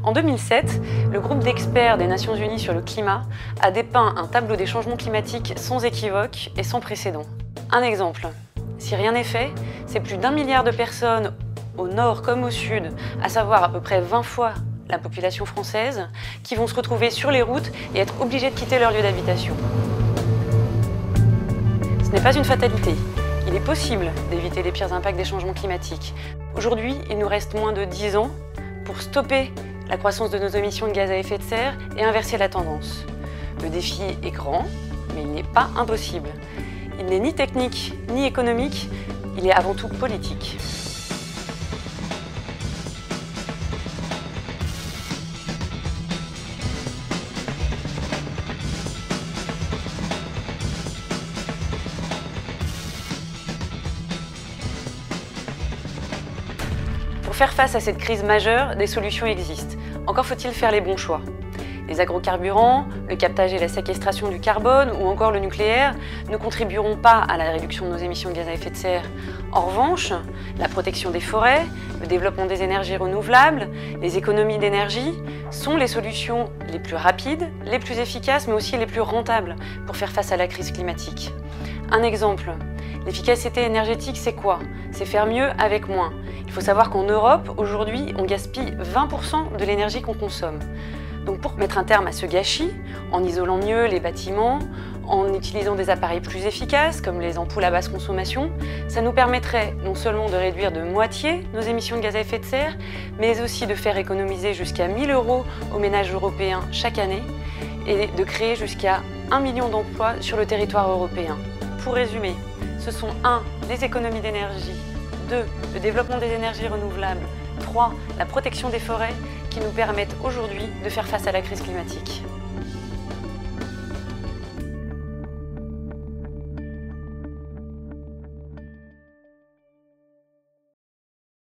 En 2007, le groupe d'experts des Nations Unies sur le climat a dépeint un tableau des changements climatiques sans équivoque et sans précédent. Un exemple, si rien n'est fait, c'est plus d'1 milliard de personnes au nord comme au sud, à savoir à peu près 20 fois la population française, qui vont se retrouver sur les routes et être obligées de quitter leur lieu d'habitation. Ce n'est pas une fatalité. Il est possible d'éviter les pires impacts des changements climatiques. Aujourd'hui, il nous reste moins de 10 ans pour stopper la croissance de nos émissions de gaz à effet de serre et inverser la tendance. Le défi est grand, mais il n'est pas impossible. Il n'est ni technique ni économique, il est avant tout politique. Pour faire face à cette crise majeure, des solutions existent. Encore faut-il faire les bons choix. Les agrocarburants, le captage et la séquestration du carbone ou encore le nucléaire ne contribueront pas à la réduction de nos émissions de gaz à effet de serre. En revanche, la protection des forêts, le développement des énergies renouvelables, les économies d'énergie sont les solutions les plus rapides, les plus efficaces mais aussi les plus rentables pour faire face à la crise climatique. Un exemple, l'efficacité énergétique c'est quoi? C'est faire mieux avec moins. Il faut savoir qu'en Europe, aujourd'hui, on gaspille 20% de l'énergie qu'on consomme. Donc pour mettre un terme à ce gâchis, en isolant mieux les bâtiments, en utilisant des appareils plus efficaces comme les ampoules à basse consommation, ça nous permettrait non seulement de réduire de moitié nos émissions de gaz à effet de serre, mais aussi de faire économiser jusqu'à 1 000 € aux ménages européens chaque année et de créer jusqu'à 1 million d'emplois sur le territoire européen. Pour résumer, ce sont 1. Les économies d'énergie, 2. Le développement des énergies renouvelables, 3. La protection des forêts qui nous permettent aujourd'hui de faire face à la crise climatique.